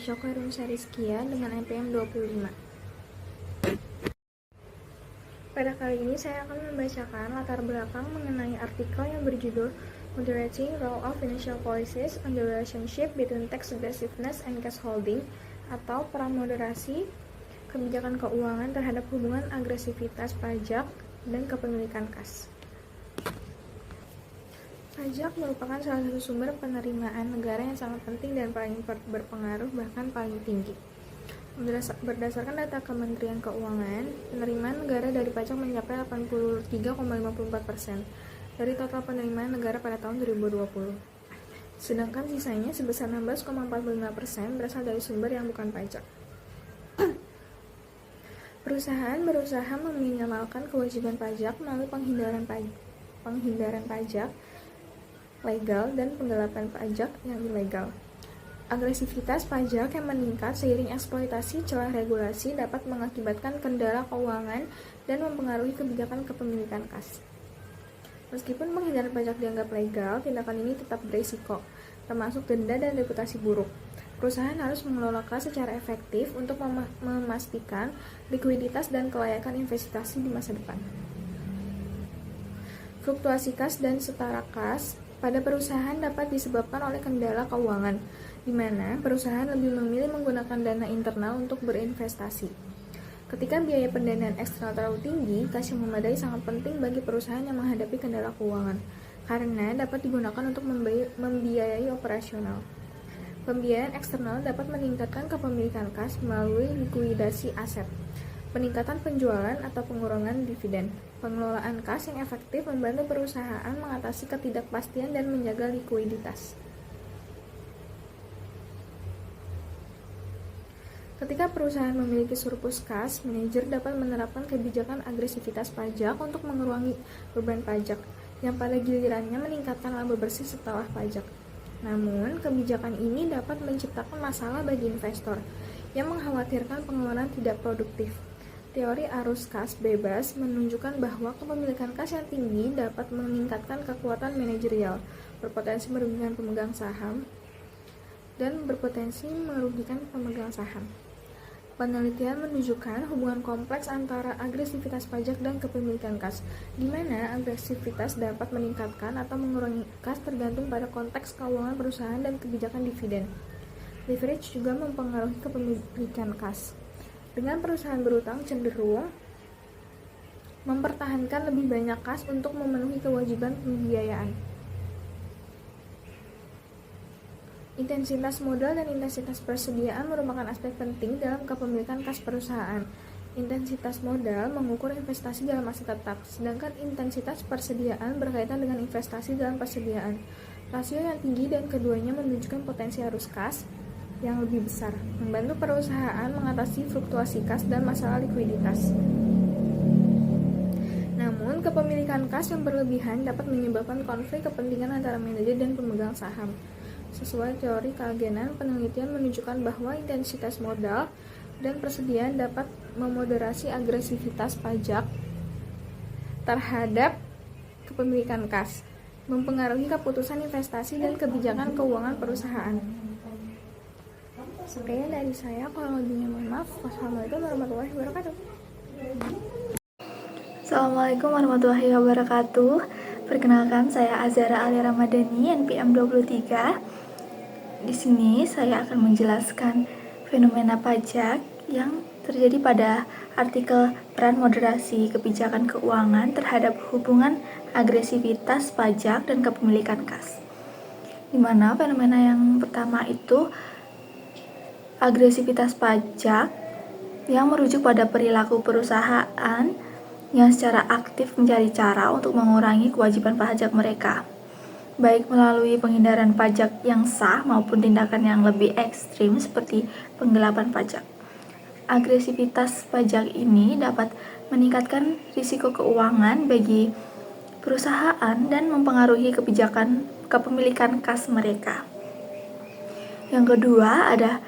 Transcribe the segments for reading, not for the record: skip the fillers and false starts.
Syoko Rizkia dengan NPM 25. Pada kali ini saya akan membacakan latar belakang mengenai artikel yang berjudul Moderating Role of Financial Policies on the Relationship Between Tax Aggressiveness and Cash Holding, atau peran moderasi kebijakan keuangan terhadap hubungan agresivitas pajak dan kepemilikan kas. Pajak merupakan salah satu sumber penerimaan negara yang sangat penting dan paling berpengaruh, bahkan paling tinggi. Berdasarkan data Kementerian Keuangan, penerimaan negara dari pajak mencapai 83,54% dari total penerimaan negara pada tahun 2020. Sedangkan sisanya sebesar 16,45% berasal dari sumber yang bukan pajak. Perusahaan berusaha meminimalkan kewajiban pajak melalui penghindaran pajak legal dan penggelapan pajak yang ilegal. Agresivitas pajak yang meningkat seiring eksploitasi celah regulasi dapat mengakibatkan kendala keuangan dan mempengaruhi kebijakan kepemilikan kas. Meskipun penghindaran pajak dianggap legal, tindakan ini tetap berisiko, termasuk denda dan reputasi buruk. Perusahaan harus mengelola kas secara efektif untuk memastikan likuiditas dan kelayakan investasi di masa depan. Fluktuasi kas dan setara kas pada perusahaan dapat disebabkan oleh kendala keuangan, di mana perusahaan lebih memilih menggunakan dana internal untuk berinvestasi. Ketika biaya pendanaan eksternal terlalu tinggi, kas yang memadai sangat penting bagi perusahaan yang menghadapi kendala keuangan, karena dapat digunakan untuk membiayai operasional. Pembiayaan eksternal dapat meningkatkan kepemilikan kas melalui likuidasi aset, peningkatan penjualan atau pengurangan dividen. Pengelolaan kas yang efektif membantu perusahaan mengatasi ketidakpastian dan menjaga likuiditas. Ketika perusahaan memiliki surplus kas, manajer dapat menerapkan kebijakan agresivitas pajak untuk mengurangi beban pajak, yang pada gilirannya meningkatkan laba bersih setelah pajak. Namun, kebijakan ini dapat menciptakan masalah bagi investor yang mengkhawatirkan pengeluaran tidak produktif. Teori arus kas bebas menunjukkan bahwa kepemilikan kas yang tinggi dapat meningkatkan kekuatan manajerial, berpotensi merugikan pemegang saham, dan berpotensi merugikan pemegang saham. Penelitian menunjukkan hubungan kompleks antara agresivitas pajak dan kepemilikan kas, di mana agresivitas dapat meningkatkan atau mengurangi kas tergantung pada konteks keuangan perusahaan dan kebijakan dividen. Leverage juga mempengaruhi kepemilikan kas. Dengan perusahaan berutang cenderung mempertahankan lebih banyak kas untuk memenuhi kewajiban pembiayaan. Intensitas modal dan intensitas persediaan merupakan aspek penting dalam kepemilikan kas perusahaan. Intensitas modal mengukur investasi dalam aset tetap, sedangkan intensitas persediaan berkaitan dengan investasi dalam persediaan. Rasio yang tinggi dan keduanya menunjukkan potensi arus kas yang lebih besar, membantu perusahaan mengatasi fluktuasi kas dan masalah likuiditas. Namun, kepemilikan kas yang berlebihan dapat menyebabkan konflik kepentingan antara manajer dan pemegang saham. Sesuai teori keagenan, penelitian menunjukkan bahwa intensitas modal dan persediaan dapat memoderasi agresivitas pajak terhadap kepemilikan kas, mempengaruhi keputusan investasi dan kebijakan keuangan perusahaan. Sekian dari saya, kalau lebihnya mohon maaf. Wassalamualaikum warahmatullahi wabarakatuh. Assalamualaikum warahmatullahi wabarakatuh. Perkenalkan, saya Azhara Alia Ramadhani, NPM 23. Di sini saya akan menjelaskan fenomena pajak yang terjadi pada artikel peran moderasi kebijakan keuangan terhadap hubungan agresivitas pajak dan kepemilikan kas. Di mana fenomena yang pertama itu agresivitas pajak yang merujuk pada perilaku perusahaan yang secara aktif mencari cara untuk mengurangi kewajiban pajak mereka, baik melalui penghindaran pajak yang sah maupun tindakan yang lebih ekstrim seperti penggelapan pajak. Agresivitas pajak ini dapat meningkatkan risiko keuangan bagi perusahaan dan mempengaruhi kebijakan kepemilikan kas mereka. Yang kedua, ada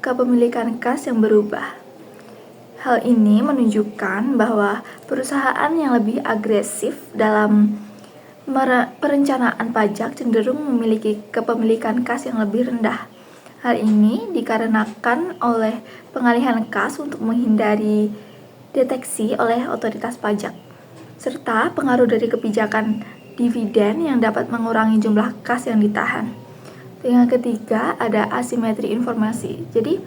kepemilikan kas yang berubah. Hal ini menunjukkan bahwa perusahaan yang lebih agresif dalam perencanaan pajak cenderung memiliki kepemilikan kas yang lebih rendah Hal ini dikarenakan oleh pengalihan kas untuk menghindari deteksi oleh otoritas pajak, serta pengaruh dari kebijakan dividen yang dapat mengurangi jumlah kas yang ditahan. Yang ketiga, ada asimetri informasi. Jadi,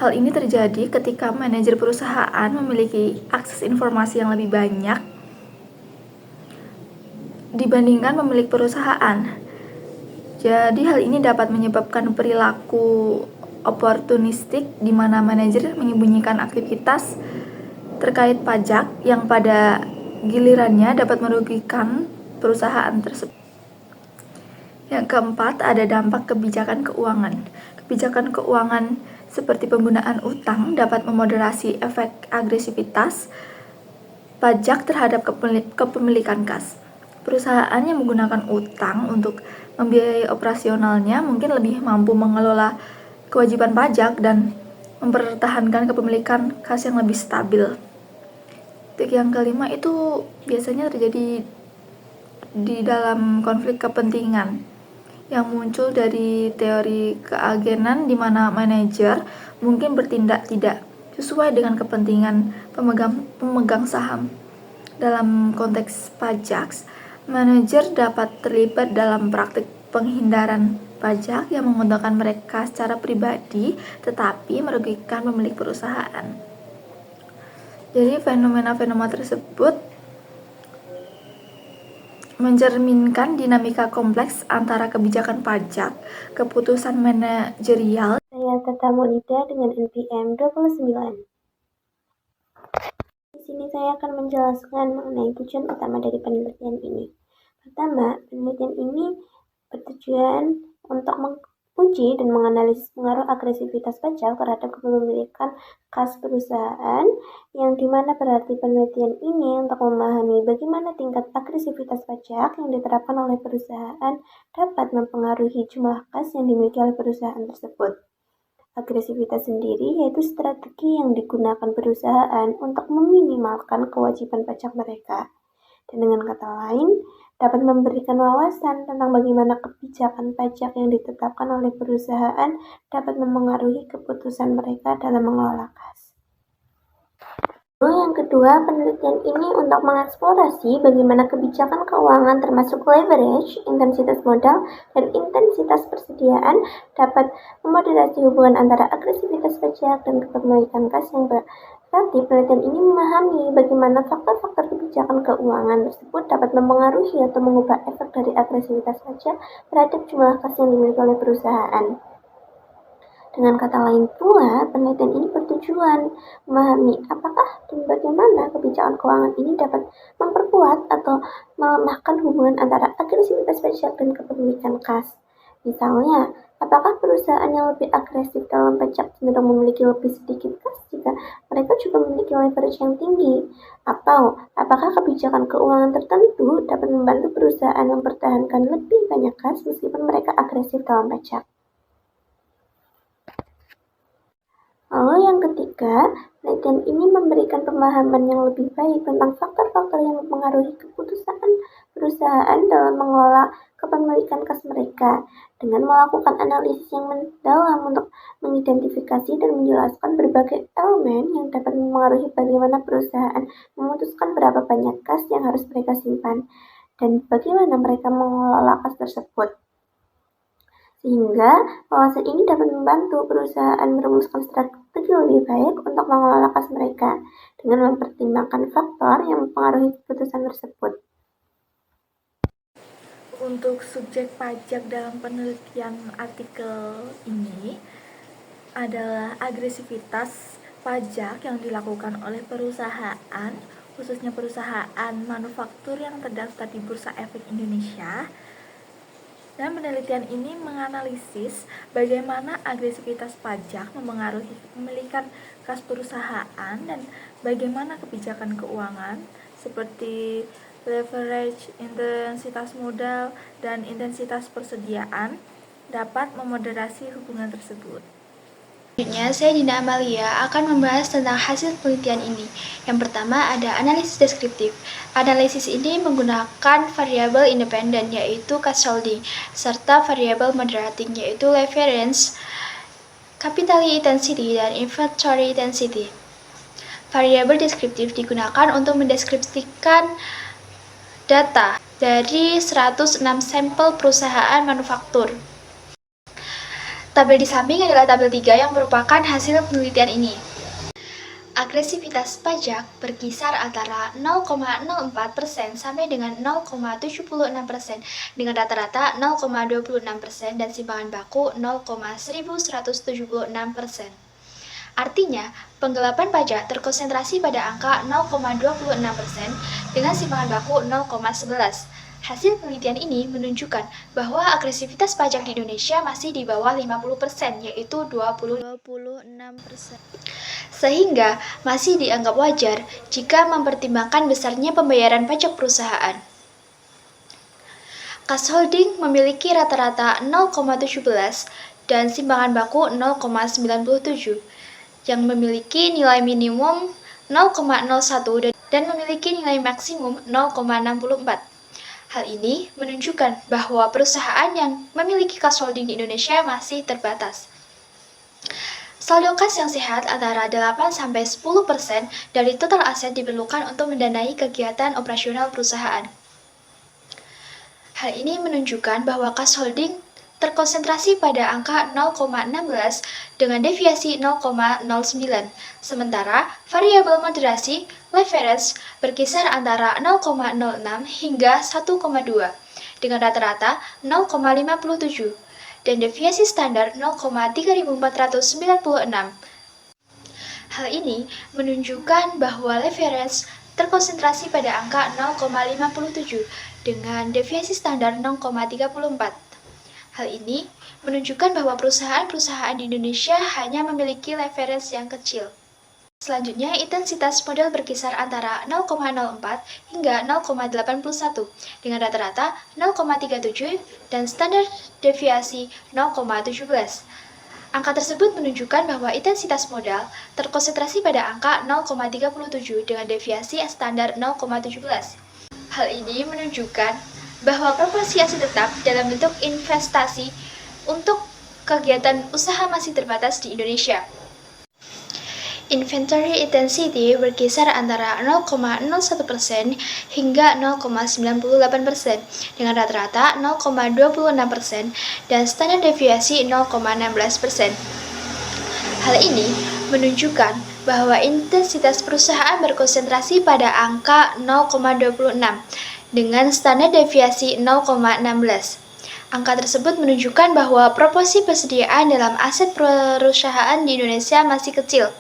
hal ini terjadi ketika manajer perusahaan memiliki akses informasi yang lebih banyak dibandingkan pemilik perusahaan. Jadi hal ini dapat menyebabkan perilaku oportunistik di mana manajer menyembunyikan aktivitas terkait pajak yang pada gilirannya dapat merugikan perusahaan tersebut. Yang keempat, ada dampak kebijakan keuangan. Kebijakan keuangan seperti penggunaan utang dapat memoderasi efek agresivitas pajak terhadap kepemilikan kas. Perusahaan yang menggunakan utang untuk membiayai operasionalnya mungkin lebih mampu mengelola kewajiban pajak dan mempertahankan kepemilikan kas yang lebih stabil. Titik yang kelima itu biasanya terjadi di dalam konflik kepentingan yang muncul dari teori keagenan di mana manajer mungkin bertindak tidak sesuai dengan kepentingan pemegang saham. Dalam konteks pajak, manajer dapat terlibat dalam praktik penghindaran pajak yang menguntungkan mereka secara pribadi tetapi merugikan pemilik perusahaan. Jadi fenomena-fenomena tersebut mencerminkan dinamika kompleks antara kebijakan pajak, keputusan manajerial. Saya Tata Monida dengan NPM 29. Di sini saya akan menjelaskan mengenai tujuan utama dari penelitian ini. Pertama, penelitian ini bertujuan untuk menguji dan menganalisis pengaruh agresivitas pajak terhadap kepemilikan kas perusahaan, yang dimana berarti penelitian ini untuk memahami bagaimana tingkat agresivitas pajak yang diterapkan oleh perusahaan dapat mempengaruhi jumlah kas yang dimiliki oleh perusahaan tersebut. Agresivitas sendiri yaitu strategi yang digunakan perusahaan untuk meminimalkan kewajiban pajak mereka. Dan dengan kata lain, dapat memberikan wawasan tentang bagaimana kebijakan pajak yang ditetapkan oleh perusahaan dapat memengaruhi keputusan mereka dalam mengelola kas. Yang kedua, penelitian ini untuk mengeksplorasi bagaimana kebijakan keuangan termasuk leverage, intensitas modal, dan intensitas persediaan dapat memoderasi hubungan antara agresivitas pajak dan kepemilikan kas yang berarti penelitian ini memahami bagaimana faktor-faktor kebijakan keuangan tersebut dapat mempengaruhi atau mengubah efek dari agresivitas pajak terhadap jumlah kas yang dimiliki oleh perusahaan. Dengan kata lain pula, penelitian ini bertujuan memahami apakah dan bagaimana kebijakan keuangan ini dapat memperkuat atau melemahkan hubungan antara agresivitas pajak dan kepemilikan kas. Misalnya, apakah perusahaan yang lebih agresif dalam pajak cenderung memiliki lebih sedikit kas jika mereka juga memiliki leverage yang tinggi? Atau, apakah kebijakan keuangan tertentu dapat membantu perusahaan mempertahankan lebih banyak kas meskipun mereka agresif dalam pajak? Lalu yang ketiga, penelitian ini memberikan pemahaman yang lebih baik tentang faktor-faktor yang mempengaruhi keputusan perusahaan dalam mengelola kepemilikan kas mereka, dengan melakukan analisis yang mendalam untuk mengidentifikasi dan menjelaskan berbagai elemen yang dapat mempengaruhi bagaimana perusahaan memutuskan berapa banyak kas yang harus mereka simpan, dan bagaimana mereka mengelola kas tersebut. Sehingga wawasan ini dapat membantu perusahaan merumuskan strategi lebih baik untuk mengelola kas mereka dengan mempertimbangkan faktor yang mempengaruhi keputusan tersebut. Untuk subjek pajak dalam penelitian artikel ini adalah agresivitas pajak yang dilakukan oleh perusahaan, khususnya perusahaan manufaktur yang terdaftar di Bursa Efek Indonesia. Dan penelitian ini menganalisis bagaimana agresivitas pajak mempengaruhi kepemilikan kas perusahaan dan bagaimana kebijakan keuangan seperti leverage, intensitas modal, dan intensitas persediaan dapat memoderasi hubungan tersebut. Selanjutnya, saya Dina Amalia akan membahas tentang hasil penelitian ini. Yang pertama ada analisis deskriptif. Analisis ini menggunakan variabel independen yaitu case-holding serta variabel moderating yaitu leverage, capital intensity, dan inventory intensity. Variabel deskriptif digunakan untuk mendeskripsikan data dari 106 sampel perusahaan manufaktur. Tabel di samping adalah tabel 3 yang merupakan hasil penelitian ini. Agresivitas pajak berkisar antara 0,04% sampai dengan 0,76% dengan rata-rata 0,26% dan simpangan baku 0,1176%. Artinya, penggelapan pajak terkonsentrasi pada angka 0,26% dengan simpangan baku 0,11%. Hasil penelitian ini menunjukkan bahwa agresivitas pajak di Indonesia masih di bawah 50%, yaitu 26%. Sehingga masih dianggap wajar jika mempertimbangkan besarnya pembayaran pajak perusahaan. Case holding memiliki rata-rata 0,17 dan simpangan baku 0,97 yang memiliki nilai minimum 0,01 dan memiliki nilai maksimum 0,64. Hal ini menunjukkan bahwa perusahaan yang memiliki case holding di Indonesia masih terbatas. Saldo kas yang sehat antara 8-10% dari total aset diperlukan untuk mendanai kegiatan operasional perusahaan. Hal ini menunjukkan bahwa case holding terkonsentrasi pada angka 0,16 dengan deviasi 0,09. Sementara variabel moderasi leverage berkisar antara 0,06 hingga 1,2 dengan rata-rata 0,57 dan deviasi standar 0,3496. Hal ini menunjukkan bahwa leverage terkonsentrasi pada angka 0,57 dengan deviasi standar 0,34. Hal ini menunjukkan bahwa perusahaan-perusahaan di Indonesia hanya memiliki leverage yang kecil. Selanjutnya, intensitas modal berkisar antara 0,04 hingga 0,81 dengan rata-rata 0,37 dan standar deviasi 0,17. Angka tersebut menunjukkan bahwa intensitas modal terkonsentrasi pada angka 0,37 dengan deviasi standar 0,17. Hal ini menunjukkan bahwa proporsi aset tetap dalam bentuk investasi untuk kegiatan usaha masih terbatas di Indonesia. Inventory intensity berkisar antara 0,01% hingga 0,98% dengan rata-rata 0,26% dan standar deviasi 0,16%. Hal ini menunjukkan bahwa intensitas perusahaan berkonsentrasi pada angka 0,26 dengan standar deviasi 0,16. Angka tersebut menunjukkan bahwa proporsi persediaan dalam aset perusahaan di Indonesia masih kecil,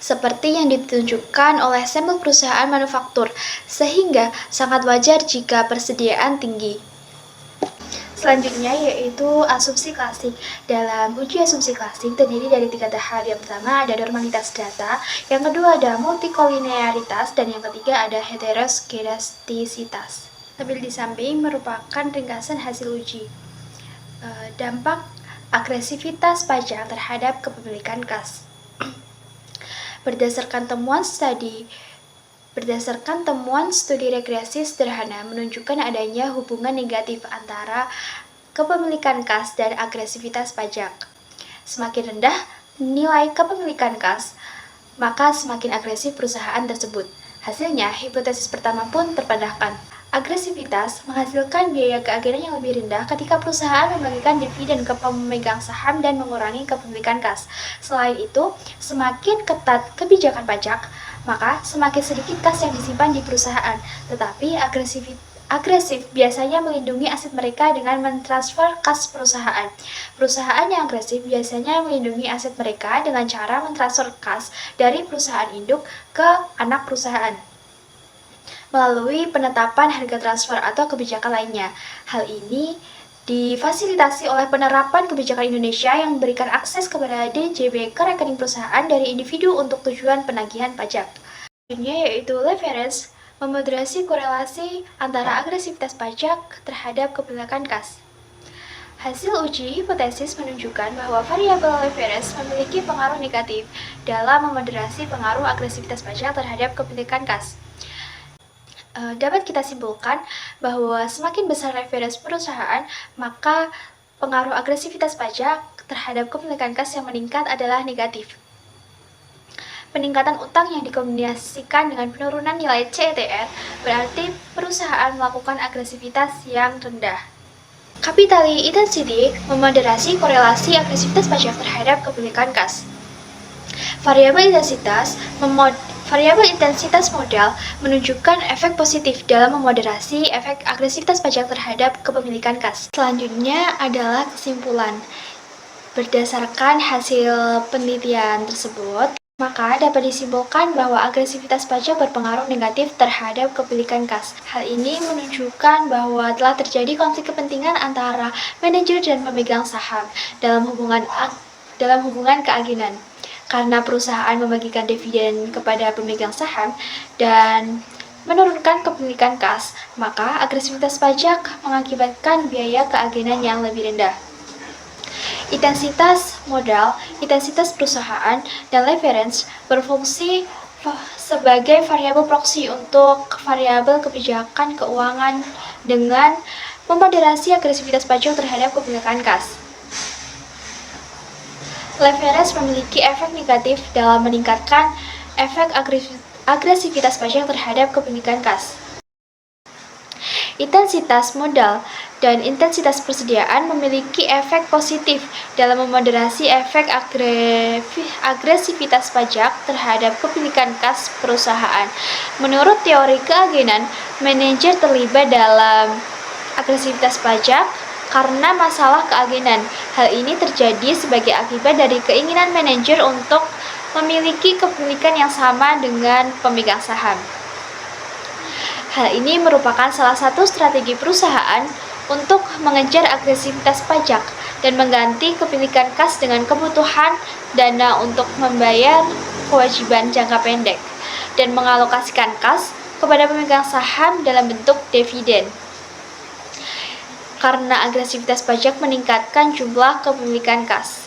seperti yang ditunjukkan oleh sampel perusahaan manufaktur, sehingga sangat wajar jika persediaan tinggi. Selanjutnya yaitu asumsi klasik. Dalam uji asumsi klasik terdiri dari 3 tahap. Yang pertama ada normalitas data, yang kedua ada multikolinearitas, dan yang ketiga ada heteroskedastisitas. Tabel di samping merupakan ringkasan hasil uji. Dampak agresivitas pajak terhadap kepemilikan kas. Berdasarkan temuan studi regresi sederhana menunjukkan adanya hubungan negatif antara kepemilikan kas dan agresivitas pajak. Semakin rendah nilai kepemilikan kas, maka semakin agresif perusahaan tersebut. Hasilnya, hipotesis pertama pun terpatahkan. Agresivitas menghasilkan biaya keagenan yang lebih rendah ketika perusahaan membagikan dividen ke pemegang saham dan mengurangi kepemilikan kas. Selain itu, semakin ketat kebijakan pajak, maka semakin sedikit kas yang disimpan di perusahaan. Tetapi agresif biasanya melindungi aset mereka dengan mentransfer kas perusahaan. Perusahaan yang agresif biasanya melindungi aset mereka dengan cara mentransfer kas dari perusahaan induk ke anak perusahaan melalui penetapan harga transfer atau kebijakan lainnya. Hal ini difasilitasi oleh penerapan kebijakan Indonesia yang memberikan akses kepada DJB ke rekening perusahaan dari individu untuk tujuan penagihan pajak. Selanjutnya yaitu leverage, memoderasi korelasi antara agresivitas pajak terhadap kepemilikan kas. Hasil uji hipotesis menunjukkan bahwa variabel leverage memiliki pengaruh negatif dalam memoderasi pengaruh agresivitas pajak terhadap kepemilikan kas. Dapat kita simpulkan bahwa semakin besar leverage perusahaan, maka pengaruh agresivitas pajak terhadap kepemilikan kas yang meningkat adalah negatif. Peningkatan utang yang dikombinasikan dengan penurunan nilai CETR berarti perusahaan melakukan agresivitas yang rendah. Capital intensity memoderasi korelasi agresivitas pajak terhadap kepemilikan kas. Variabel intensitas modal menunjukkan efek positif dalam memoderasi efek agresivitas pajak terhadap kepemilikan kas. Selanjutnya adalah kesimpulan. Berdasarkan hasil penelitian tersebut, maka dapat disimpulkan bahwa agresivitas pajak berpengaruh negatif terhadap kepemilikan kas. Hal ini menunjukkan bahwa telah terjadi konflik kepentingan antara manajer dan pemegang saham dalam hubungan keagenan. Karena perusahaan membagikan dividen kepada pemegang saham dan menurunkan kepemilikan kas, maka agresivitas pajak mengakibatkan biaya keagenan yang lebih rendah. Intensitas modal, intensitas perusahaan, dan leverage berfungsi sebagai variabel proksi untuk variabel kebijakan keuangan dengan memoderasi agresivitas pajak terhadap kepemilikan kas. Leverage memiliki efek negatif dalam meningkatkan efek agresivitas pajak terhadap kepemilikan kas. Intensitas modal dan intensitas persediaan memiliki efek positif dalam memoderasi efek agresivitas pajak terhadap kepemilikan kas perusahaan. Menurut teori keagenan, manajer terlibat dalam agresivitas pajak karena masalah keagenan. Hal ini terjadi sebagai akibat dari keinginan manajer untuk memiliki kepemilikan yang sama dengan pemegang saham. Hal ini merupakan salah satu strategi perusahaan untuk mengejar agresivitas pajak dan mengganti kepemilikan kas dengan kebutuhan dana untuk membayar kewajiban jangka pendek dan mengalokasikan kas kepada pemegang saham dalam bentuk dividen. Karena agresivitas pajak meningkatkan jumlah kepemilikan kas.